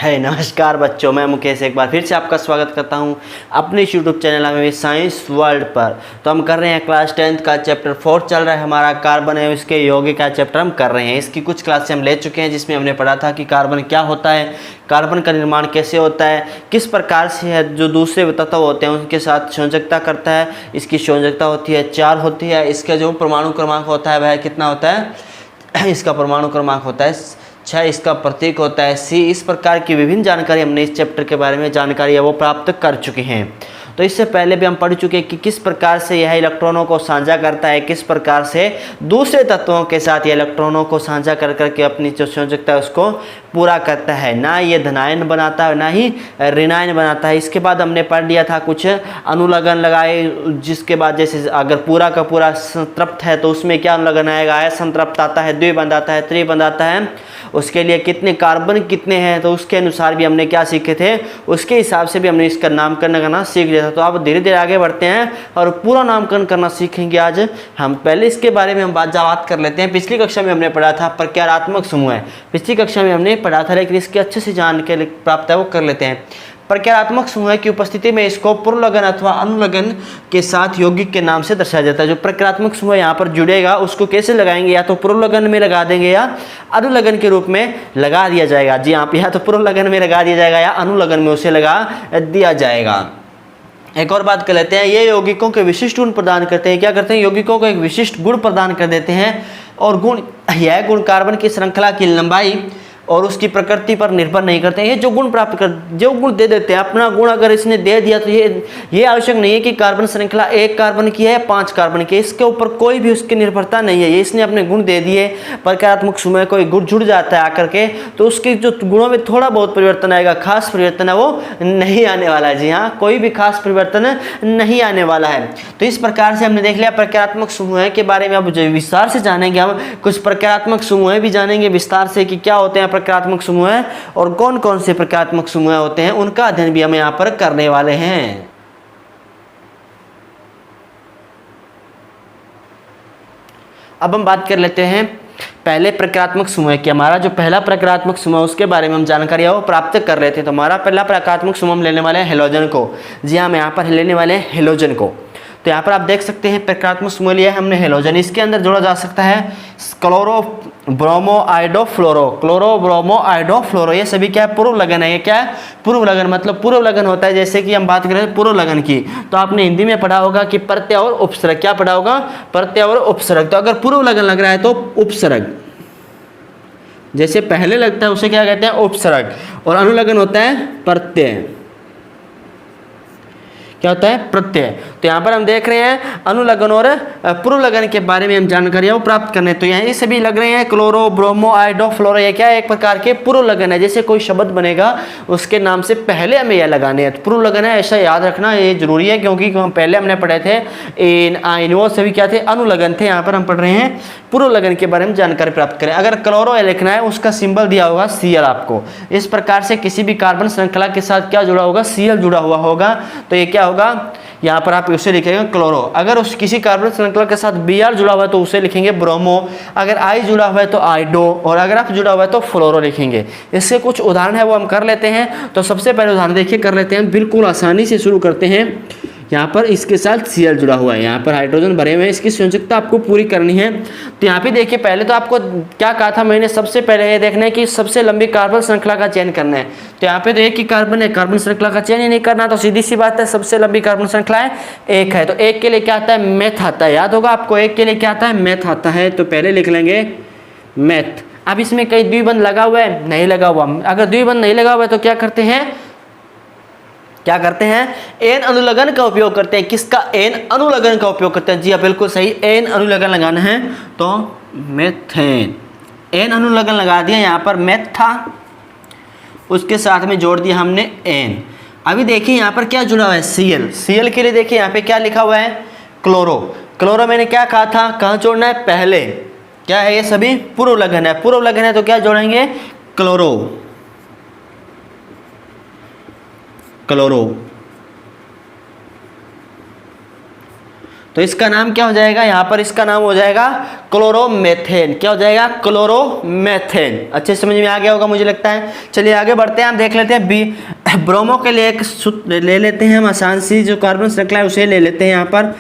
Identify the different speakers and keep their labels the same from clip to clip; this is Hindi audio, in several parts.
Speaker 1: है नमस्कार बच्चों, मैं मुकेश एक बार फिर से आपका स्वागत करता हूं अपने यूट्यूब चैनल में साइंस वर्ल्ड पर। तो हम कर रहे हैं क्लास 10th का चैप्टर 4 चल रहा है हमारा, कार्बन है उसके यौगिक का चैप्टर हम कर रहे हैं। इसकी कुछ क्लासें हम ले चुके हैं जिसमें हमने पढ़ा था कि कार्बन क्या होता है, कार्बन का निर्माण कैसे होता है, किस प्रकार से है जो दूसरे तत्व होते हैं उनके साथ संयोजकता करता है। इसकी संयोजकता होती है 4 होती है। इसका जो परमाणु क्रमांक होता है वह कितना होता है, इसका परमाणु क्रमांक होता है 6, इसका प्रतीक होता है C। इस प्रकार की विभिन्न जानकारी हमने इस चैप्टर के बारे में जानकारी है वो प्राप्त कर चुके हैं। तो इससे पहले भी हम पढ़ चुके हैं कि किस प्रकार से यह इलेक्ट्रॉनों को साझा करता है, किस प्रकार से दूसरे तत्वों के साथ यह इलेक्ट्रॉनों को साझा कर करके अपनी जो संयोजकता है उसको पूरा करता है। ना ये धनायन बनाता है ना ही ऋणायन बनाता है। इसके बाद हमने पढ़ लिया था कुछ अनुलग्न लगाए, जिसके बाद जैसे अगर पूरा का पूरा संतृप्त है तो उसमें क्या अनुलग्न आएगा, असंतृप्त आता है, द्विबंध आता है, त्रिबंध आता है। उसके लिए कितने कार्बन कितने हैं तो उसके अनुसार भी हमने क्या सीखे थे, उसके हिसाब से भी हमने इसका नामकरण करना सीख लिया था। तो आप धीरे धीरे आगे बढ़ते हैं और पूरा नामकरण करना सीखेंगे आज हम। पहले इसके बारे में हम बात कर लेते हैं। पिछली कक्षा में हमने पढ़ा था प्रकारात्मक समूह है, पिछली कक्षा में हमने पढ़ा था, लेकिन इसके अच्छे से जानकारी प्राप्त है वो कर लेते हैं। प्रकारात्मक समूह की उपस्थिति में इसको पुरोलग्न अथवा अनुलग्न के साथ यौगिक के नाम से दर्शाया जाता है। जो प्रकारात्मक समूह यहाँ पर जुड़ेगा उसको कैसे लगाएंगे, या तो पुरोलग्न में लगा देंगे या अनुलग्न के रूप में लगा दिया जाएगा। जी हाँ, या तो पुरोलग्न में लगा दिया जाएगा या अनुलग्न में उसे लगा दिया जाएगा। एक और बात कर लेते हैं, ये यौगिकों के विशिष्ट गुण प्रदान करते हैं। क्या करते हैं, यौगिकों को एक विशिष्ट गुण प्रदान कर देते हैं। और गुण, यह गुण कार्बन की श्रृंखला की लंबाई और उसकी प्रकृति पर निर्भर नहीं करते हैं। ये जो गुण प्राप्त कर, जो गुण दे देते हैं, अपना गुण अगर इसने दे दिया तो ये आवश्यक नहीं है कि कार्बन श्रृंखला 1 कार्बन की है या 5 कार्बन की, इसके ऊपर कोई भी उसकी निर्भरता नहीं है। ये इसने अपने गुण दे दिए। प्रकारात्मक समूह कोई गुण जुड़ जाता है आकर के तो उसके जो गुणों में थोड़ा बहुत परिवर्तन आएगा, खास परिवर्तन है वो नहीं आने वाला है। जी हाँ, कोई भी खास परिवर्तन नहीं आने वाला है। तो इस प्रकार से हमने देख लिया प्रकारात्मक समूह के बारे में। अब विस्तार से जानेंगे हम, कुछ प्रकारात्मक समूह भी जानेंगे विस्तार से कि क्या होते हैं प्रकारात्मक समूह और कौन कौन से प्रकारात्मक समूह होते हैं, उनका अध्ययन भी हम यहाँ पर करने वाले हैं। अब हम बात कर लेते हैं पहले प्रकारात्मक समूह की। हमारा जो पहला प्रकारात्मक समूह उसके बारे में हम जानकारी वो प्राप्त कर रहे थे। तो हमारा पहला प्रकारात्मक समूह हम लेने वाले हैं हेलोजन को। जी हाँ, हम यहाँ पर लेने वाले हैं हेलोजन को। तो यहाँ पर आप देख सकते हैं प्रकारात्मक समूह लिया है हमने हेलोजन। इसके अंदर जोड़ा जा सकता है क्लोरो ब्रोमो आइडो फ्लोरो, क्लोरो ब्रोमो आइडो फ्लोरो। ये सभी क्या है, पूर्व लगन है। ये क्या है, पूर्व लगन। मतलब पूर्व लगन होता है। जैसे कि हम बात करें पूर्व लगन की तो आपने हिंदी में पढ़ा होगा कि प्रत्यय और उपसर्ग। क्या पढ़ा होगा, प्रत्यय और उपसर्ग। तो अगर पूर्व लगन लग रहा है तो उपसर्ग, जैसे पहले लगता है उसे क्या कहते हैं, उपसर्ग। और अनुलग्न होता है प्रत्यय। क्या होता है, प्रत्यय। तो यहाँ पर हम देख रहे हैं अनुलग्न और पूर्व लगन के बारे में हम जानकारियाँ प्राप्त करने। तो यहाँ ये सभी लग रहे हैं क्लोरो ब्रोमो आइडो फ्लोरो। ये क्या है, एक प्रकार के पूर्व लगन है। जैसे कोई शब्द बनेगा उसके नाम से पहले हमें यह लगाने हैं। तो पूर्व लगन है, ऐसा याद रखना ये जरूरी है, क्योंकि हम पहले हमने पढ़े थे इन आइन, वो सभी क्या थे, अनुलग्न थे। यहाँ पर हम पढ़ रहे हैं पूर्व लगन के बारे में जानकारी प्राप्त करें। अगर क्लोरो लिखना है उसका सिंबल दिया होगा Cl आपको। इस प्रकार से किसी भी कार्बन श्रृंखला के साथ क्या जुड़ा होगा, Cl जुड़ा हुआ होगा। तो ये क्या होगा, यहाँ पर आप उसे लिखेंगे क्लोरो। अगर उस किसी कार्बन श्रृंखला के साथ Br जुड़ा हुआ है तो उसे लिखेंगे ब्रोमो। अगर I जुड़ा हुआ है तो आइडो, और अगर F जुड़ा हुआ है तो फ्लोरो लिखेंगे। इससे कुछ उदाहरण है वो हम कर लेते हैं। तो सबसे पहले उदाहरण देखिए कर लेते हैं, बिल्कुल आसानी से शुरू करते हैं। यहाँ पर इसके साथ Cl जुड़ा हुआ है, यहाँ पर हाइड्रोजन भरे हुए हैं, इसकी संयोजकता आपको पूरी करनी है। तो यहाँ पे देखिए, पहले तो आपको क्या कहा था मैंने, सबसे पहले ये देखना है कि सबसे लंबी कार्बन श्रृंखला का चयन करना है। तो यहाँ पे तो एक ही कार्बन है, कार्बन श्रृंखला का चयन ही नहीं करना, तो सीधी सी बात है सबसे लंबी कार्बन श्रृंखला है 1 है। तो 1 के लिए क्या आता है, मैथ आता है। याद होगा आपको 1 के लिए क्या आता है, मैथ आता है। तो पहले लिख लेंगे मैथ। अब इसमें कहीं द्विबंध लगा हुआ है, नहीं लगा हुआ। अगर द्विबंध नहीं लगा हुआ है तो क्या करते हैं, एन अनुलग्न का उपयोग करते हैं। किसका, एन अनुलग्न का उपयोग करते हैं। जी हाँ, बिल्कुल सही, एन अनुलग्न लगाना है तो मेथेन। एन अनुलग्न लगा दिया, यहाँ पर मेथ था, उसके साथ में जोड़ दिया हमने एन। अभी देखिए यहाँ पर क्या जुड़ा हुआ है, Cl। Cl के लिए देखिए यहाँ पे क्या लिखा हुआ है, क्लोरो। क्लोरो मैंने क्या कहा था, कहाँ जोड़ना है, पहले। क्या है, ये सभी पूर्व लगन है। पूर्व लगन है तो क्या जोड़ेंगे, क्लोरो, क्लोरो। तो इसका नाम क्या हो जाएगा, यहाँ पर इसका नाम हो जाएगा क्लोरोमेथेन। क्या हो जाएगा, क्लोरोमेथेन। अच्छे समझ में आ गया होगा मुझे लगता है। चलिए आगे बढ़ते हैं, हम देख लेते हैं ब्रोमो के लिए एक सूत्र ले लेते हैं हम, आसान सी जो कार्बन श्रृंखला है उसे ले लेते हैं। यहाँ पर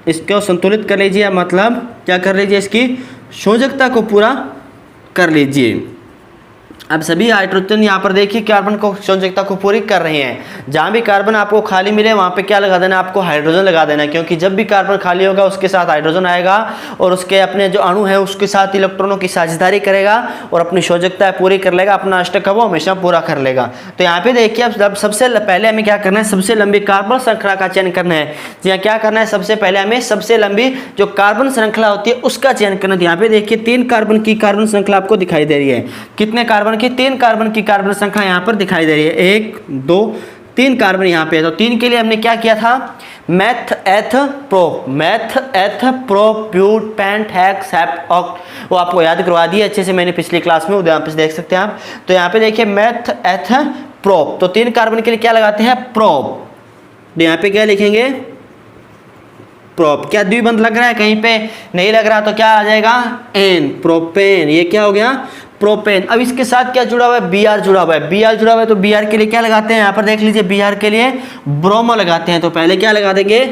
Speaker 1: इसको संतुलित कर लीजिए, मतलब क्या कर लीजिए, इसकी संयोजकता को पूरा कर लीजिए। अब सभी हाइड्रोजन यहाँ पर देखिए कार्बन को संयोजकता को पूरी कर रहे हैं। जहाँ भी कार्बन आपको खाली मिले वहाँ पे क्या लगा देना, आपको हाइड्रोजन लगा देना, क्योंकि जब भी कार्बन खाली होगा उसके साथ हाइड्रोजन आएगा और उसके अपने जो अणु है उसके साथ इलेक्ट्रॉनों की साझेदारी करेगा और अपनी संयोजकता पूरी कर लेगा, अपना अष्टक वो हमेशा पूरा कर लेगा। तो यहाँ पे देखिए अब सबसे पहले हमें क्या करना है, सबसे लंबी कार्बन श्रृंखला का चयन करना है। यहाँ क्या करना है, सबसे पहले हमें सबसे लंबी जो कार्बन श्रृंखला होती है उसका चयन करना है। यहाँ पे देखिए 3 कार्बन की कार्बन श्रृंखला आपको दिखाई दे रही है। कितने कार्बन की, 3 कार्बन की कार्बन श्रृंखला यहाँ पर दिखाई दे रही है। 1 2 3 कार्बन यहाँ पे है। तो 3 के लिए हमने क्या किया था, meth eth pro but pent hex hep oct, वो आपको याद करवा दिया अच्छे से मैंने पिछली क्लास में, उधर देख सकते हैं आप। तो यहाँ पे देखिए मैथ एथ प्रोप, तो 3 कार्बन के लिए क्या लगाते हैं, प्रोप। तो यहाँ पे क्या लिखेंगे, प्रोप। क्या द्विबंध लग रहा है, कहीं पे नहीं लग रहा तो क्या आ जाएगा, एन, प्रोपेन। ये क्या हो गया, प्रोपेन। अब इसके साथ क्या जुड़ा हुआ है, Br जुड़ा हुआ है। Br जुड़ा हुआ है तो Br के लिए क्या लगाते हैं, यहाँ पर देख लीजिए Br के लिए ब्रोमो लगाते हैं। तो पहले क्या लगा देंगे,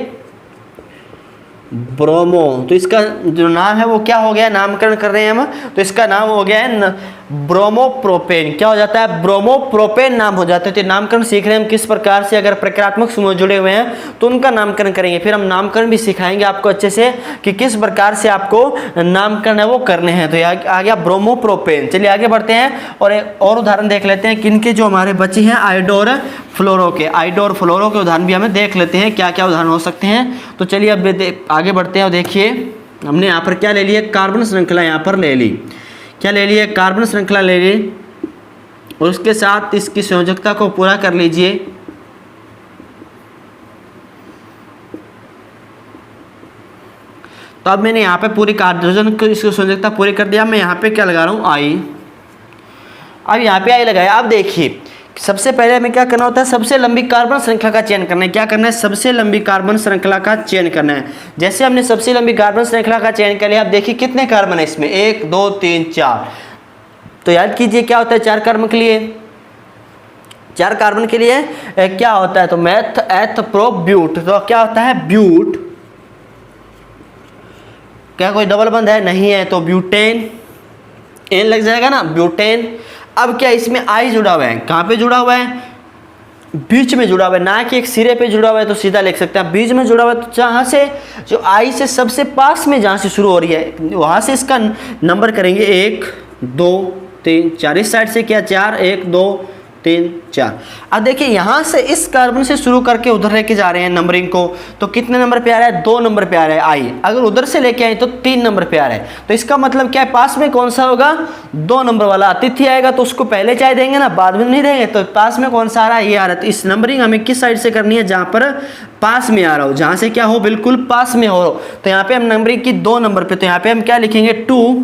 Speaker 1: ब्रोमो। तो इसका जो नाम है वो क्या हो गया, नामकरण कर रहे हैं हम, तो इसका नाम हो गया है ब्रोमोप्रोपेन। क्या हो जाता है, ब्रोमोप्रोपेन नाम हो जाता है। तो नामकरण सीख रहे हैं हम किस प्रकार से, अगर प्रक्रियात्मक समूह जुड़े हुए हैं तो उनका नामकरण करेंगे। फिर हम नामकरण भी सिखाएंगे आपको अच्छे से कि किस प्रकार से आपको नामकरण है वो करने हैं। तो आ गया ब्रोमोप्रोपेन। चलिए आगे बढ़ते हैं और एक और उदाहरण देख लेते हैं किनके जो हमारे बचे हैं, आयोडोर फ्लोरो के। आयोडोर फ्लोरो के उदाहरण भी हमें देख लेते हैं क्या क्या उदाहरण हो सकते हैं। तो चलिए अब आगे बढ़ते हैं और देखिए हमने यहाँ पर क्या ले लिया, कार्बन श्रृंखला यहाँ पर ले ली। क्या ले लिए, कार्बन श्रृंखला ले ली और उसके साथ इसकी संयोजकता को पूरा कर लीजिए। तो अब मैंने यहाँ पे पूरी हाइड्रोजन की इसकी संयोजकता पूरी कर दिया। मैं यहाँ पे क्या लगा रहा हूँ, आई। अब यहाँ पे आई लगाया। अब देखिए सबसे पहले हमें क्या करना होता है, सबसे लंबी कार्बन श्रृंखला का चयन करना है। क्या करना है, सबसे लंबी कार्बन श्रृंखला का चयन करना है। जैसे हमने सबसे लंबी कार्बन श्रृंखला का चयन कर लिया, अब देखिए कितने कार्बन है इसमें, 1 2 3 4। तो याद कीजिए क्या होता है 4 कार्बन के लिए, 4 कार्बन के लिए क्या होता है, तो मैथ एथ प्रो ब्यूट। तो क्या होता है, ब्यूट। क्या कोई डबल बंद है, नहीं है, तो ब्यूटेन, एन लग जाएगा ना, ब्यूटेन। अब क्या इसमें आई जुड़ा हुआ है, कहाँ पे जुड़ा हुआ है, बीच में जुड़ा हुआ है, ना कि एक सिरे पे जुड़ा हुआ है तो सीधा लिख सकते हैं। बीच में जुड़ा हुआ है तो जहाँ से जो आई से सबसे पास में जहाँ से शुरू हो रही है वहाँ से इसका नंबर करेंगे 1 2 3 4। इस साइड से क्या 4 1 2 3 4। अब देखिए यहाँ से इस कार्बन से शुरू करके उधर लेके जा रहे हैं नंबरिंग को, तो कितने नंबर पे आ रहा है, 2 नंबर पे आ रहा है आई। अगर उधर से लेके आए तो 3 नंबर पे आ रहा है। तो इसका मतलब क्या है, पास में कौन सा होगा, 2 नंबर वाला। अतिथि आएगा तो उसको पहले चाय देंगे ना, बाद में नहीं देंगे। तो पास में कौन सा आ रहा है, ये आ रहा है। तो इस नंबरिंग हमें किस साइड से करनी है, जहाँ पर पास में आ रहा हो, जहाँ से क्या हो, बिल्कुल पास में हो। तो यहाँ पे हम नंबरिंग की 2 नंबर पे, तो यहाँ पे हम क्या लिखेंगे, 2।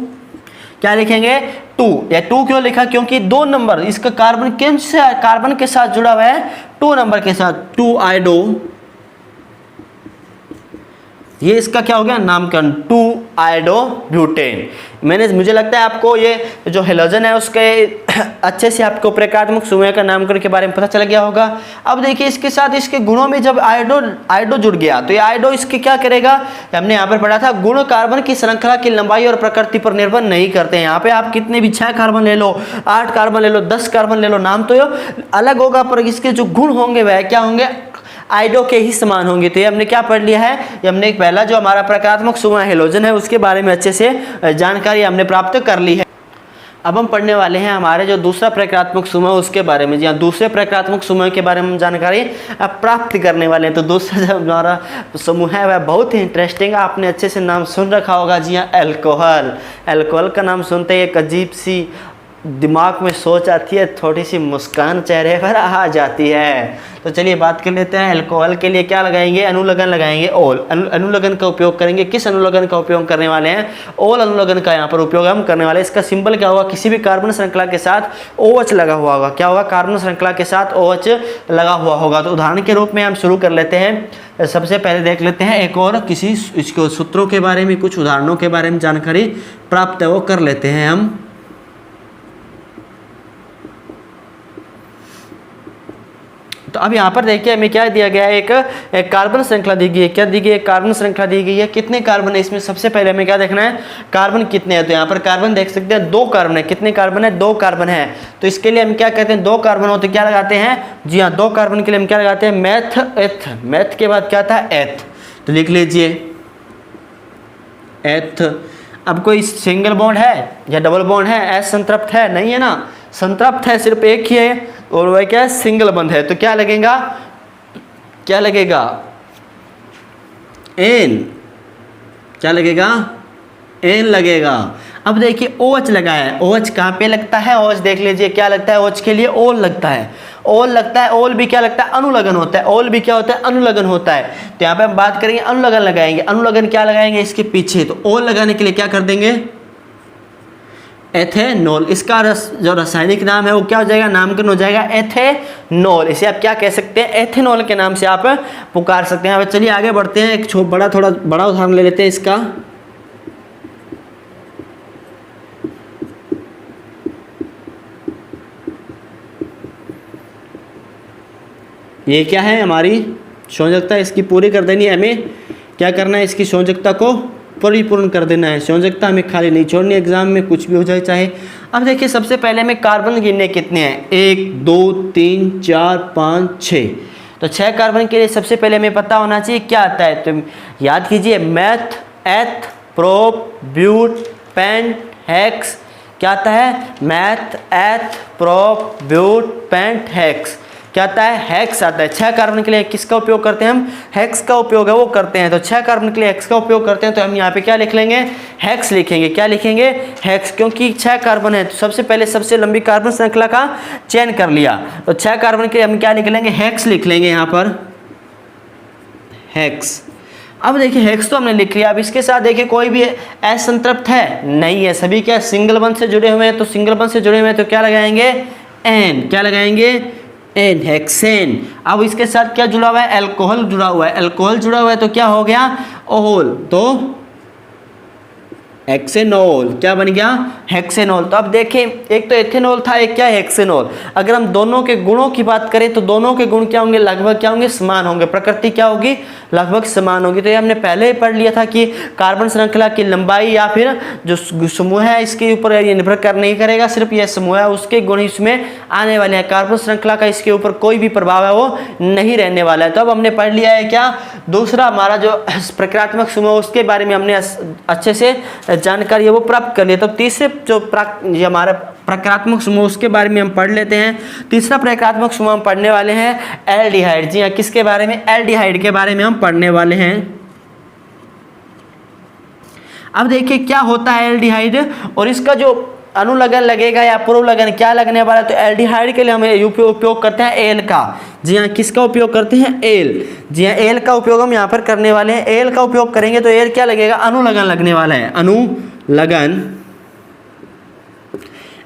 Speaker 1: क्या लिखेंगे, 2। या 2 क्यों लिखा, क्योंकि 2 नंबर इसका कार्बन किन से, कार्बन के साथ जुड़ा हुआ है, 2 नंबर के साथ, 2 आयोडो। ये इसका क्या हो गया, नामकरण 2 आयोडो ब्यूटेन। मुझे लगता है आपको ये जो हेलोजन है उसके अच्छे से आपको प्रक्रियात्मक समूह का नामकरण के बारे में पता चल गया होगा। अब देखिए इसके साथ इसके गुणों में जब आयोडो जुड़ गया तो ये आयोडो इसके क्या करेगा, हमने यहाँ पर पढ़ा था, गुण कार्बन की श्रृंखला की लंबाई और प्रकृति पर निर्भर नहीं करते हैं। यहाँ पे आप कितने भी 6 कार्बन ले लो, 8 कार्बन ले लो, 10 कार्बन ले लो, नाम तो अलग होगा पर इसके जो गुण होंगे वह क्या होंगे, आयोडो के ही समान होंगे। तो ये हमने क्या पढ़ लिया है, ये हमने एक पहला जो हमारा प्रक्रियात्मक समूह हेलोजन है उसके बारे में अच्छे से जानकारी हमने प्राप्त कर ली है। अब हम पढ़ने वाले हैं हमारे जो दूसरा प्रक्रियात्मक समूह उसके बारे में। जी हाँ, दूसरे प्रक्रियात्मक समूह के बारे में जानकारी प्राप्त करने वाले हैं। तो दूसरा जो हमारा समूह है वह बहुत ही इंटरेस्टिंग, आपने अच्छे से नाम सुन रखा होगा। जी हाँ, एल्कोहल। एल्कोहल का नाम सुनते ही एक अजीब सी दिमाग में सोच आती है, थोड़ी सी मुस्कान चेहरे पर आ जाती है। तो चलिए बात कर लेते हैं। अल्कोहल के लिए क्या लगाएंगे? अनुलग्न लगाएंगे, ओल। अनुलग्न का उपयोग करेंगे। किस अनुलग्न का उपयोग करने वाले हैं? ओल अनुलग्न का यहाँ पर उपयोग हम करने वाले हैं। इसका सिंबल क्या होगा? किसी भी कार्बन श्रृंखला के साथ OH लगा हुआ होगा। क्या होगा? कार्बन श्रृंखला के साथ OH लगा हुआ होगा। तो उदाहरण के रूप में हम शुरू कर लेते हैं। सबसे पहले देख लेते हैं एक और किसी इसको सूत्रों के बारे में, कुछ उदाहरणों के बारे में जानकारी प्राप्त है वो कर लेते हैं हम। तो अब यहाँ पर देखिए हमें क्या दिया गया है, एक कार्बन श्रृंखला दी गई है। क्या दी गई है? कार्बन श्रृंखला दी गई है। कितने कार्बन है इसमें? सबसे पहले हमें क्या देखना है? कार्बन कितने हैं। तो यहाँ पर कार्बन देख सकते हैं 2 कार्बन है। कितने कार्बन है? 2 कार्बन है। तो इसके लिए हम क्या कहते हैं? 2 कार्बन हो तो क्या लगाते हैं? जी हाँ, 2 कार्बन के लिए हम क्या लगाते हैं? मैथ एथ। मैथ के बाद क्या था? एथ। तो लिख लीजिए एथ। अब कोई सिंगल बॉन्ड है या डबल बॉन्ड है? एस संतृप्त है? नहीं है ना, संतृप्त है, सिर्फ एक ही है और वह क्या है? सिंगल बंध है। तो क्या लगेगा? क्या लगेगा? एन। क्या लगेगा? एन लगेगा। अब देखिए OH लगा है। OH कहाँ पे लगता है? OH देख लीजिए क्या लगता है? OH के लिए ओल लगता है। ओल लगता है। ओल भी क्या लगता है? अनुलग्न होता है। ओल भी क्या होता है? अनुलग्न होता है। तो यहाँ पे हम बात करेंगे अनुलग्न लगाएंगे। अनुलग्न क्या लगाएंगे? इसके पीछे। तो ओल लगाने के लिए क्या कर देंगे? एथेनॉल। इसका जो रासायनिक नाम है वो क्या हो जाएगा? नामकरण हो जाएगा एथेनॉल। इसे आप क्या कह सकते हैं? एथेनॉल के नाम से आप पुकार सकते हैं। अब चलिए आगे बढ़ते हैं। एक थोड़ा बड़ा उदाहरण ले लेते हैं इसका। ये क्या है? हमारी संयोजकता। इसकी पूरी कर देनी है हमें। क्या करना है? इसकी संयोजकता को परिपूर्ण कर देना है। संयोजकता हमें खाली नहीं छोड़नी, एग्जाम में कुछ भी हो जाए चाहे। अब देखिए सबसे पहले हमें कार्बन गिनने कितने हैं? 1 2 3 4 5 6। तो 6 कार्बन के लिए सबसे पहले हमें पता होना चाहिए क्या आता है। तो याद कीजिए मैथ एथ प्रोप ब्यूट पेंट हेक्स। क्या आता है? मैथ एथ प्रोप ब्यूट पेंट हेक्स। क्या आता है? हेक्स आता है। 6 कार्बन के लिए किसका उपयोग करते हैं हम? हेक्स का उपयोग है वो करते हैं। तो 6 कार्बन के लिए हेक्स का उपयोग करते हैं। तो हम यहाँ पे क्या लिख लेंगे? हेक्स लिखेंगे। क्या लिखेंगे? हेक्स। क्योंकि 6 कार्बन है तो सबसे पहले सबसे लंबी कार्बन श्रृंखला का चयन कर लिया। तो 6 कार्बन के लिए हम क्या लिख लेंगे? हेक्स लिख लेंगे यहाँ पर, हेक्स। अब देखिए हेक्स तो हमने लिख लिया। अब इसके साथ देखिए कोई भी असंतृप्त है? नहीं है। सभी क्या सिंगल बंध से जुड़े हुए हैं। तो सिंगल बंध से जुड़े हुए हैं तो क्या लगाएंगे? एन। क्या लगाएंगे? N, hexane. अब इसके साथ क्या जुड़ा हुआ है? अल्कोहल जुड़ा हुआ है। अल्कोहल जुड़ा हुआ है तो क्या हो गया? ओल। तो हेक्सेनॉल। क्या बन गया? हेक्सेनॉल। तो अब देखें एक तो एथेनॉल था, एक क्या है? हेक्सेनॉल। अगर हम दोनों के गुणों की बात करें तो दोनों के गुण क्या होंगे? लगभग क्या होंगे? समान होंगे। प्रकृति क्या होगी? लगभग समान होगी। तो ये हमने पहले ही पढ़ लिया था कि कार्बन श्रृंखला की लंबाई या फिर जो समूह है इसके ऊपर ये निर्भर नहीं करेगा, सिर्फ यह समूह है उसके गुण इसमें आने वाले हैं। कार्बन श्रृंखला का इसके ऊपर कोई भी प्रभाव है वो नहीं रहने वाला है। तो अब हमने पढ़ लिया है क्या? दूसरा हमारा जो प्रक्रियात्मक समूह उसके बारे में हमने अच्छे से जानकारी है वो प्राप्त कर लिया। तो तीसरे जो हमारा प्रक्रियात्मक समूह उसके बारे में हम पढ़ लेते हैं। तीसरा प्रक्रियात्मक समूह हम पढ़ने वाले हैं एल्डिहाइड। जी हाँ, किसके बारे में? एल्डिहाइड के बारे में हम पढ़ने वाले हैं। अब देखिए क्या होता है एल्डिहाइड और इसका जो अनुलग्न लगेगा या पूर्वलग्न क्या लगने वाला है। तो एल्डिहाइड के लिए हम उपयोग करते हैं एल का। जी हाँ, किसका उपयोग करते हैं? एल। जी हाँ, एल का उपयोग हम यहाँ पर करने वाले हैं। एल का उपयोग करेंगे तो एल क्या लगेगा? अनुलग्न लगने वाला है। अनुलग्न।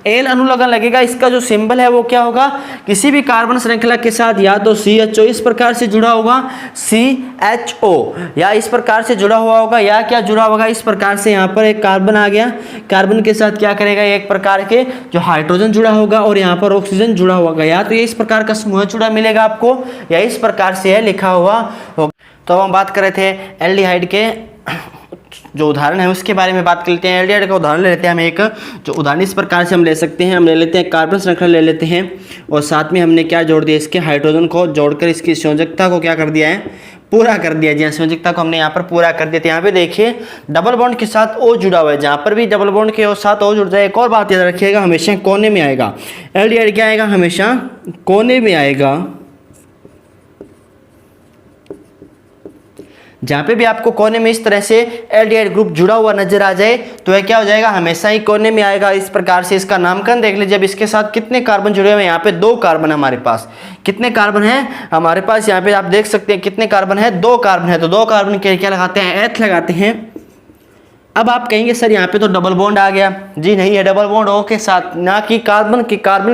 Speaker 1: एल अनुलग्न लगेगा। इसका जो सिंबल है वो क्या होगा? किसी भी कार्बन श्रृंखला के साथ या तो CHO इस प्रकार से जुड़ा होगा, CHO, या इस प्रकार से जुड़ा हुआ होगा, या क्या जुड़ा होगा? इस प्रकार से यहाँ पर एक कार्बन आ गया। कार्बन के साथ क्या करेगा? एक प्रकार के जो हाइड्रोजन जुड़ा होगा और यहाँ पर ऑक्सीजन जुड़ा होगा। या तो ये इस प्रकार का समूह जुड़ा मिलेगा आपको या इस प्रकार से है लिखा हुआ होगा। तो हम बात कर रहे थे एल्डिहाइड के जो उदाहरण है उसके बारे में बात कर लेते हैं। एल्डिहाइड का उदाहरण ले लेते हैं हम एक, जो उदाहरण इस प्रकार से हम ले सकते हैं। हम ले लेते हैं कार्बन श्रृंखला ले लेते हैं और साथ में हमने क्या जोड़ दिया? इसके हाइड्रोजन को जोड़कर इसकी संयोजकता को क्या कर दिया है? पूरा कर दिया। जी संयोजकता को हमने यहाँ पर पूरा कर दिया। तो यहाँ पे देखिए डबल बॉन्ड के साथ O जुड़ा हुआ है। जहाँ पर भी डबल बॉन्ड के साथ O जुड़ जाए, एक और बात याद रखिएगा, हमेशा कोने में आएगा। एल्डिहाइड क्या आएगा? हमेशा कोने में आएगा। जहाँ पे भी आपको कोने में इस तरह से एल्डिहाइड ग्रुप जुड़ा हुआ नजर आ जाए तो यह क्या हो जाएगा, हमेशा ही कोने में आएगा। इस प्रकार से इसका नामकरण देख लीजिए। अब इसके साथ कितने कार्बन जुड़े हुए हैं, यहाँ पे 2 कार्बन है हमारे पास। कितने कार्बन है हमारे पास, यहाँ पे आप देख सकते हैं कितने कार्बन है, 2 कार्बन है। तो 2 कार्बन के क्या लगाते हैं, एथ लगाते हैं। अब आप कहेंगे सर यहाँ पे तो डबल बॉन्ड आ गया। जी नहीं है, डबल बॉन्ड ओ के साथ, ना कि कार्बन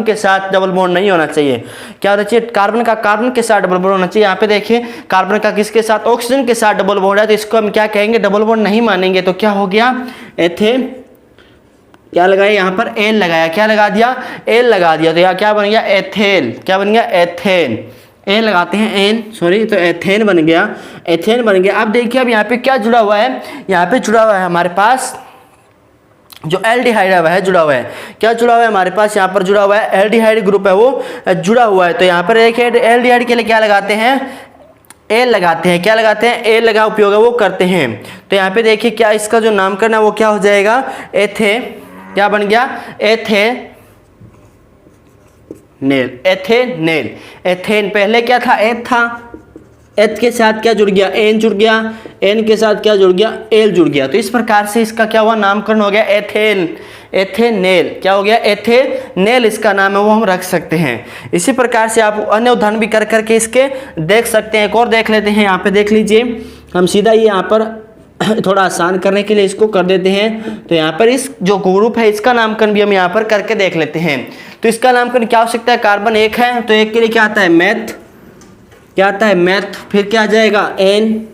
Speaker 1: के साथ डबल बॉन्ड नहीं होना चाहिए। क्या होना चाहिए, कार्बन का कार्बन के साथ डबल बॉन्ड होना चाहिए। यहाँ पे देखिए कार्बन का किसके साथ, ऑक्सीजन के साथ डबल बॉन्ड है, तो इसको हम क्या कहेंगे, डबल बॉन्ड नहीं मानेंगे। तो क्या हो गया, एथेन, क्या लगाया यहाँ पर, एल लगाया, क्या लगा दिया, एल लगा दिया। तो यहाँ क्या बन गया, एथेल, क्या बन गया, एथेन। एन लगाते हैं, एन सॉरी, तो एथेन बन गया, एथेन बन गया। अब देखिए अब यहाँ पे क्या जुड़ा हुआ है, यहाँ पे जुड़ा हुआ है हमारे पास जो एल्डिहाइड है वह जुड़ा हुआ है। क्या जुड़ा हुआ है हमारे पास, यहाँ पर जुड़ा हुआ है एल्डिहाइड ग्रुप है वो जुड़ा हुआ है। तो यहाँ पर देखिए एल्डिहाइड के लिए क्या लगाते हैं, एल लगाते हैं। क्या लगाते हैं, एल लगा उपयोग है वो करते हैं। तो यहाँ पे देखिए क्या इसका जो नामकरण है वो क्या हो जाएगा, एथे, क्या बन गया, एथे नेल, एथेनेल, एथेन। पहले क्या था, एथ था, एथ के साथ क्या जुड़ गया, एन जुड़ गया, एन के साथ क्या जुड़ गया, एल जुड़ गया। तो इस प्रकार से इसका क्या हुआ, नामकरण हो गया एथेन, एथेनेल। क्या हो गया, एथेनेल इसका नाम है वो हम रख सकते हैं। इसी प्रकार से आप अन्य उदाहरण भी कर करके इसके देख सकते हैं। एक और देख लेते हैं, यहाँ पे देख लीजिए, हम सीधा ये यहाँ पर थोड़ा आसान करने के लिए इसको कर देते हैं। तो यहाँ पर इस जो ग्रुप है इसका नामकरण भी हम यहाँ पर करके देख लेते हैं। तो इसका नामकरण क्या हो सकता है, कार्बन 1 है तो 1 के लिए क्या आता है, मैथ, क्या आता है, मैथ। फिर क्या आ जाएगा, एन,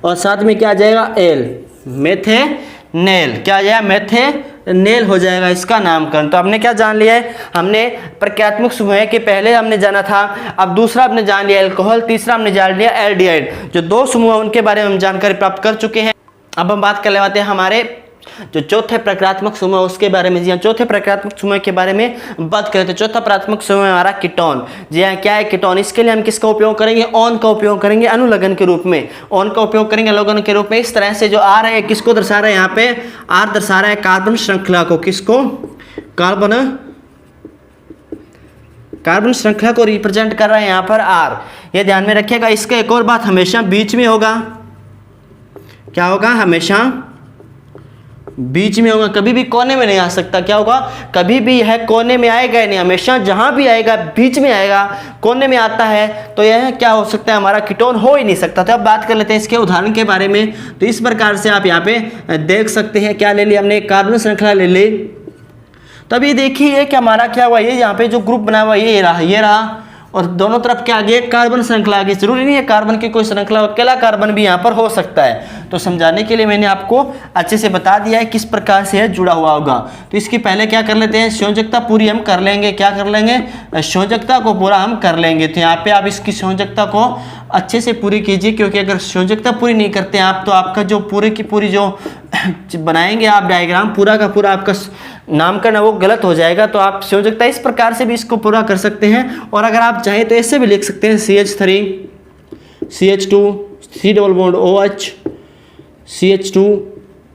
Speaker 1: और साथ में क्या आ जाएगा, एल, मेथेनेल। क्या आ जाएगा, मेथेनेल हो जाएगा इसका नामकरण। तो हमने क्या जान लिया है, हमने प्रक्रियात्मक समूह के पहले हमने जाना था, अब दूसरा हमने जान लिया अल्कोहल, तीसरा हमने जान लिया एल्डिहाइड। जो 2 समूह उनके बारे में हम जानकारी प्राप्त कर चुके हैं। अब हम बात कर लेते हैं हमारे जो चौथे प्रक्रियात्मक समूह उसके बारे में। जी हाँ, चौथे प्रक्रियात्मक समूह के बारे में बात करें तो चौथा प्रक्रियात्मक समूह हमारा कीटोन। जी हाँ, क्या है कीटोन, इसके लिए हम किसका उपयोग करेंगे, ऑन का उपयोग करेंगे, अनुलग्न के रूप में, ऑन का उपयोग करेंगे अनुलग्न के रूप में। इस तरह से जो आर है किसको दर्शा रहा है, यहाँ पे आर दर्शा रहा है कार्बन श्रृंखला को, किसको, कार्बन श्रृंखला को रिप्रेजेंट कर रहा है यहाँ पर आर। ये ध्यान में रखिएगा। इसका एक और बात, हमेशा बीच में होगा, क्या होगा, हमेशा बीच में होगा, कभी भी कोने में नहीं आ सकता। क्या होगा, कभी भी यह कोने में आएगा नहीं, हमेशा जहां भी आएगा बीच में आएगा। कोने में आता है तो यह क्या हो सकता है, हमारा कीटोन हो ही नहीं सकता। तो अब बात कर लेते हैं इसके उदाहरण के बारे में। तो इस प्रकार से आप यहाँ पे देख सकते हैं, क्या ले लिया हमने, कार्बन श्रृंखला ले ली। तभी देखिए कि हमारा क्या हुआ, ये यहाँ पे जो ग्रुप बना हुआ ये रहा, और दोनों तरफ क्या आगे कार्बन श्रृंखला आगे। जरूरी नहीं है कार्बन की कोई श्रृंखला, अकेला कार्बन भी यहाँ पर हो सकता है। तो समझाने के लिए मैंने आपको अच्छे से बता दिया है किस प्रकार से है जुड़ा हुआ होगा। तो इसकी पहले क्या कर लेते हैं, संयोजकता पूरी हम कर लेंगे। क्या कर लेंगे, संयोजकता को पूरा हम कर लेंगे। तो यहाँ पे आप इसकी संयोजकता को अच्छे से पूरी कीजिए, क्योंकि अगर संयोजकता पूरी नहीं करते आप तो आपका जो पूरे की पूरी जो बनाएंगे आप डायग्राम, पूरा का पूरा आपका नामकरण है वो गलत हो जाएगा। तो आप संयोजकता इस प्रकार से भी इसको पूरा कर सकते हैं, और अगर आप चाहें तो ऐसे भी लिख सकते हैं, CH3 CH2 C double bond OH CH2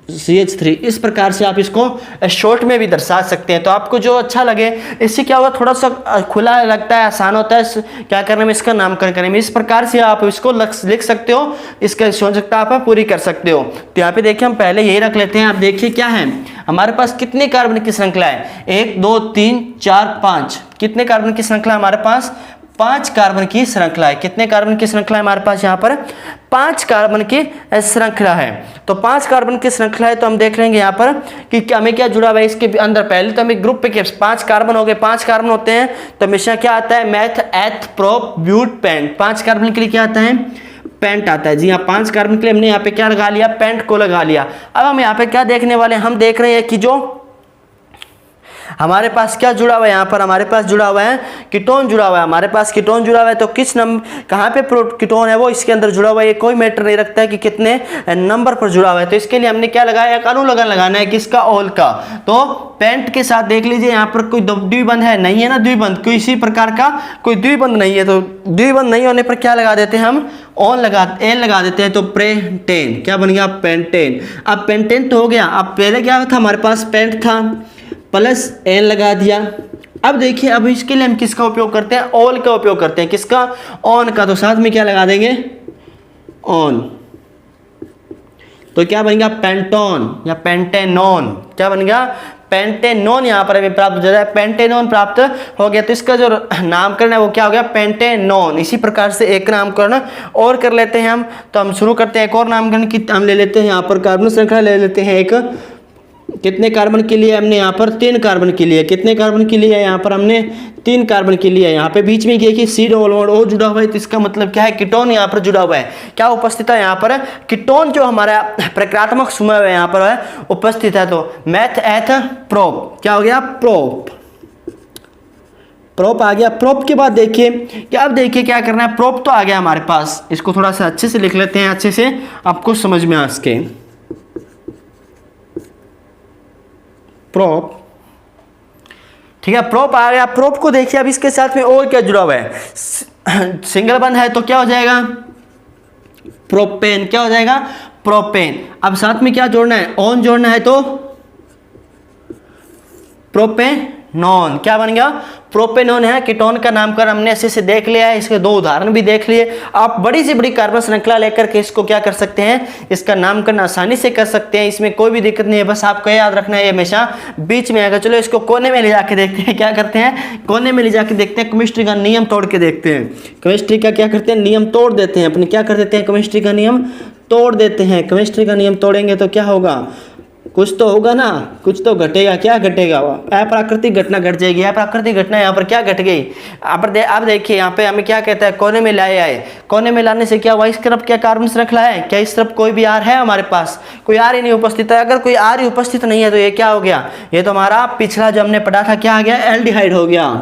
Speaker 1: CH3। इस प्रकार से आप इसको शॉर्ट में भी दर्शा सकते हैं। तो आपको जो अच्छा लगे, इससे क्या होगा, थोड़ा सा खुला लगता है, आसान होता है क्या करने में, इसका नामकरण करने में। इस प्रकार से आप इसको लिख सकते हो, इसका संयोजकता आप पूरी कर सकते हो। तो यहाँ पे देखिए हम पहले यही रख लेते हैं। आप देखिए क्या है, हमारे पास कितने कार्बन की श्रृंखला है, 1 2 3 4 5। कितने कार्बन की श्रृंखला हमारे पास, 5 कार्बन की श्रृंखला है। कितने कार्बन की श्रृंखला है हमारे पास, यहाँ पर 5 कार्बन की श्रृंखला है। तो 5 कार्बन की श्रृंखला है, तो हम देख लेंगे यहाँ पर कि हमें क्या जुड़ा हुआ है इसके अंदर। पहले तो हमें ग्रुप पे 5 कार्बन हो गए, 5 कार्बन होते हैं तो हमेशा क्या आता है, मैथ एथ प्रोप ब्यूट पेंट। 5 कार्बन के लिए क्या आता है, पेंट आता है। जी हाँ, 5 कार्बन के लिए हमने यहाँ पे क्या लगा लिया, पेंट को लगा लिया। अब हम यहाँ पे क्या देखने वाले हैं, हम देख रहे हैं कि जो हमारे पास क्या जुड़ा हुआ है, यहाँ पर हमारे पास जुड़ा हुआ है कीटोन जुड़ा हुआ है। हमारे पास कीटोन जुड़ा हुआ है, तो किस नंबर, कहाँ पे कीटोन है वो इसके अंदर जुड़ा हुआ है, ये कोई मैटर नहीं रखता है कि कितने नंबर पर जुड़ा हुआ है। तो इसके लिए हमने क्या लगाया, एक अनुलग्न लगाना है, किसका, ऑल का। तो पेंट के साथ देख लीजिए, यहाँ पर कोई द्विबंध है, नहीं है ना, द्विबंध कोई इसी प्रकार का कोई द्विबंध नहीं है। तो द्विबंध नहीं होने पर क्या लगा देते हैं हम, ऑन एन लगा देते हैं। तो प्रेटेन क्या बन गया, पेंटेन। अब पेंटेन तो हो गया। अब पहले क्या था हमारे पास, पेंट था प्लस एन लगा दिया। अब देखिए, अब इसके लिए हम किसका उपयोग करते हैं, ऑल का उपयोग करते हैं। किसका, ऑन का। तो साथ में क्या लगा देंगे, ऑन। तो क्या बनेगा पेंटोन या पेंटेनोन, क्या बनेगा पेंटेनोन यहाँ पर हमें प्राप्त हो जाता है, पेंटेनोन प्राप्त हो गया। तो इसका जो नामकरण है वो क्या हो गया पेंटेनोन। इसी प्रकार से एक नामकरण और कर लेते हैं हम। तो हम शुरू करते हैं एक और नामकरण की, हम ले लेते हैं यहाँ पर कार्बन श्रृंखला ले लेते हैं एक, कितने कार्बन के लिए हमने यहाँ पर 3 कार्बन के लिए, कितने कार्बन के लिए यहाँ पर हमने 3 कार्बन के लिए। यहाँ पे बीच में देखिए सी डबल बॉन्ड ओ जुड़ा हुआ है, तो इसका मतलब क्या है कीटोन यहाँ पर जुड़ा हुआ है। क्या उपस्थित है यहाँ पर कीटोन, जो हमारा प्रक्रियात्मक समूह है यहाँ पर है उपस्थित है। तो मैथ एथ प्रोप, क्या हो गया प्रोप, प्रोप आ गया। प्रोप के बाद देखिए क्या, अब देखिए क्या करना है, प्रोप तो आ गया हमारे पास, इसको थोड़ा सा अच्छे से लिख लेते हैं, अच्छे से आपको समझ में आ सके। प्रोप, ठीक है, प्रोप आ गया। प्रोप को देखिए अब इसके साथ में और क्या जुड़ा हुआ है, सिंगल बंद है तो क्या हो जाएगा प्रोपेन, क्या हो जाएगा प्रोपेन। अब साथ में क्या जोड़ना है, ऑन जोड़ना है तो प्रोपेनॉन, क्या बन गया प्रोपेनॉन है। कीटोन का नामकरण हमने अच्छे से देख लिया है, इसके 2 उदाहरण भी देख लिए। आप बड़ी से बड़ी कार्बन श्रृंखला लेकर के इसको क्या कर सकते हैं, इसका नामकरण आसानी से कर सकते हैं, इसमें कोई भी दिक्कत नहीं है। बस आपको याद रखना है ये हमेशा बीच में आएगा। चलो इसको कोने में ले जाके देखते हैं, क्या करते हैं कोने में ले जाके देखते हैं, केमिस्ट्री का नियम तोड़ के देखते हैं। केमिस्ट्री का क्या करते हैं, नियम तोड़ देते हैं अपने, क्या कर देते हैं केमिस्ट्री का नियम तोड़ देते हैं। केमिस्ट्री का नियम तोड़ेंगे तो क्या होगा, कुछ तो होगा ना, कुछ तो घटेगा। क्या घटेगा, अप्राकृतिक घटना घट जाएगी। अप्राकृतिक घटना यहाँ पर क्या घट गई, आप देखिए यहाँ पे हमें क्या कहता है कोने में लाए आए। कोने में लाने से क्या हुआ, इस तरफ क्या कार्बन श्रृंखला है, क्या इस तरफ कोई भी आर है हमारे पास, कोई आर ही नहीं उपस्थित है। अगर कोई आर ही उपस्थित नहीं है तो ये क्या हो गया, ये तो हमारा पिछला जो हमने पढ़ा था क्या आ गया, एल्डिहाइड हो गया।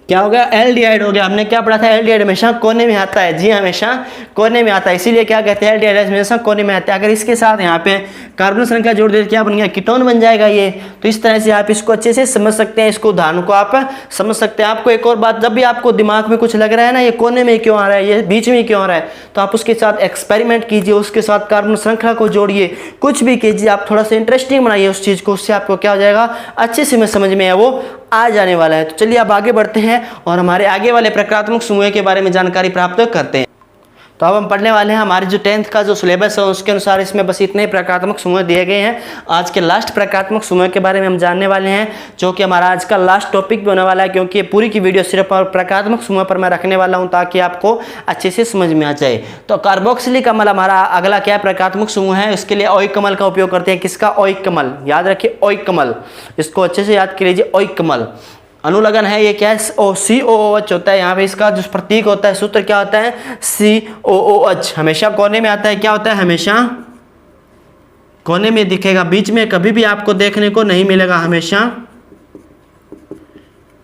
Speaker 1: क्या हो गया, एल्डिहाइड हो गया। हमने क्या पढ़ा था, एल्डिहाइड हमेशा कोने में आता है। जी हमेशा कोने में आता है, इसीलिए क्या कहते हैं एल्डिहाइड हमेशा कोने में आता है। अगर इसके साथ यहाँ पे कार्बन श्रृंखला जोड़ दे क्या बन गया, कीटोन बन जाएगा ये। तो इस तरह से आप इसको अच्छे से समझ सकते हैं, इसको उदाहरण को आप समझ सकते हैं। आपको एक और बात, जब भी आपको दिमाग में कुछ लग रहा है ना ये कोने में क्यों आ रहा है, ये बीच में क्यों आ रहा है, तो आप उसके साथ एक्सपेरिमेंट कीजिए, उसके साथ कार्बन श्रृंखला को जोड़िए, कुछ भी कीजिए, आप थोड़ा सा इंटरेस्टिंग बनाइए उस चीज़ को, उससे आपको क्या हो जाएगा अच्छे से में समझ में है वो आ जाने वाला है। तो चलिए अब आगे बढ़ते हैं और हमारे आगे वाले प्रक्रियात्मक समूह के बारे में जानकारी प्राप्त करते हैं। तो अब हम पढ़ने वाले हैं हमारे जो 10th का जो सिलेबस है उसके अनुसार इसमें बस इतने प्रक्रियात्मक समूह दिए गए हैं। आज के लास्ट प्रक्रियात्मक समूह के बारे में हम जानने वाले हैं, जो कि हमारा आज का लास्ट टॉपिक भी होने वाला है, क्योंकि ये पूरी की वीडियो सिर्फ और प्रक्रियात्मक समूह पर मैं रखने वाला हूं ताकि आपको अच्छे से समझ में आ जाए। तो कार्बोक्सिलिक अम्ल हमारा अगला क्या प्रक्रियात्मक समूह है, उसके लिए ओइक अम्ल का उपयोग करते हैं। किसका, ओइक अम्ल, याद रखिए ओइक अम्ल, इसको अच्छे से याद कर लीजिए ओइक अम्ल। अनुलग्न है ये क्या है, COOH होता है। यहाँ पे इसका जो प्रतीक होता है, सूत्र क्या होता है, COOH। हमेशा कोने में आता है, क्या होता है हमेशा कोने में दिखेगा, बीच में कभी भी आपको देखने को नहीं मिलेगा। हमेशा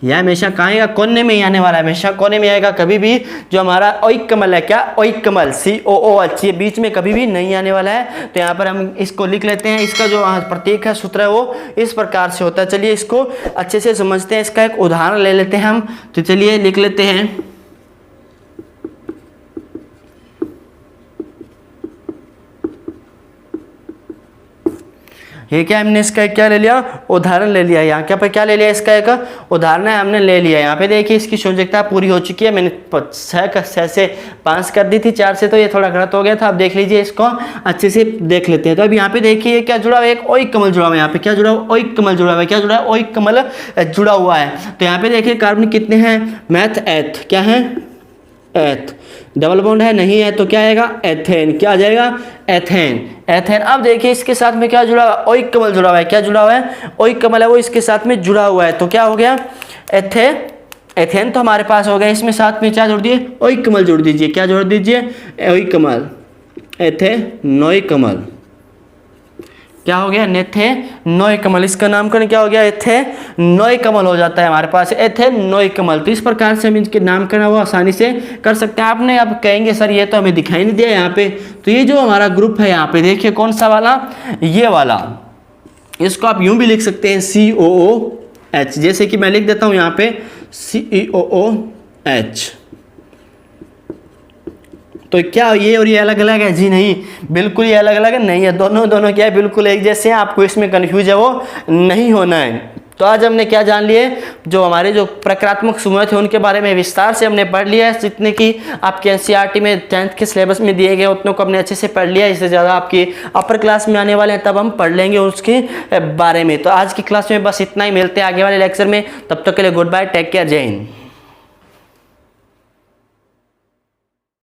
Speaker 1: यह हमेशा कहाँ आएगा, कोने में ही आने वाला है, हमेशा कोने में आएगा। कभी भी जो हमारा ओइक कमल है, क्या ओइक कमल COOH, ये बीच में कभी भी नहीं आने वाला है। तो यहाँ पर हम इसको लिख लेते हैं, इसका जो प्रतीक है सूत्र है वो इस प्रकार से होता है। चलिए इसको अच्छे से समझते हैं, इसका एक उदाहरण ले लेते हैं हम। तो चलिए लिख लेते हैं, ये क्या हमने इसका क्या ले लिया, उदाहरण ले लिया। यहाँ क्या पे क्या ले लिया, इसका एक उदाहरण है हमने ले लिया। यहाँ पे देखिए इसकी संयोजकता पूरी हो चुकी है। मैंने 6 से 5 कर दी थी, 4 से तो ये थोड़ा गलत हो गया था। अब देख लीजिए, इसको अच्छे से देख लेते हैं। तो अब यहाँ पे देखिए क्या जुड़ा हुआ है, एक ओइक कमल जुड़ा हुआ है। यहाँ पे क्या जुड़ा हुआ, ओइक कमल जुड़ा हुआ है। क्या जुड़ा है, ओइक कमल जुड़ा हुआ है। तो यहाँ पे देखिए कार्बन कितने हैं, मैथ एथ, क्या है एथ, डबल बॉन्ड है नहीं है तो क्या आएगा एथेन, क्या आ जाएगा एथेन, एथेन। अब देखिए इसके साथ में क्या जुड़ा हुआ है, ओइक कमल जुड़ा हुआ है। क्या जुड़ा हुआ है, ओइक कमल है वो इसके साथ में जुड़ा हुआ है। तो क्या हो गया एथेन तो हमारे पास हो गया। इसमें साथ में क्या जोड़ दिए, ओइक कमल जोड़ दीजिए। क्या जोड़ दीजिए, ओइक कमल, एथेनोइक कमल। क्या हो गया, नेथेनोइक कमल। इसका नामकरण क्या हो गया, एथेनोइक कमल हो जाता है हमारे पास, एथेनोइक कमल। तो इस प्रकार से हम इनके नामकरण वो आसानी से कर सकते हैं। आपने अब कहेंगे सर ये तो हमें दिखाई नहीं दिया यहाँ पे। तो ये जो हमारा ग्रुप है यहाँ पे देखिए कौन सा वाला, ये वाला, इसको आप यूं भी लिख सकते हैं COOH, जैसे कि मैं लिख देता हूँ यहाँ पे COOH। तो क्या ये और ये अलग अलग है, जी नहीं, बिल्कुल ये अलग अलग नहीं है। दोनों क्या है, बिल्कुल एक जैसे हैं। आपको इसमें कंफ्यूज है वो नहीं होना है। तो आज हमने क्या जान लिए, जो हमारे जो प्रक्रियात्मक समूह थे उनके बारे में विस्तार से हमने पढ़ लिया है। जितने की आपके एनसीईआरटी में 10th के सिलेबस में दिए गए उतनों को हमने अच्छे से पढ़ लिया। इससे ज़्यादा आपकी अपर क्लास में आने वाले हैं तब हम पढ़ लेंगे उसके बारे में। तो आज की क्लास में बस इतना ही, मिलते हैं आगे वाले लेक्चर में। तब तक के लिए गुड बाय, टेक केयर, जय हिंद।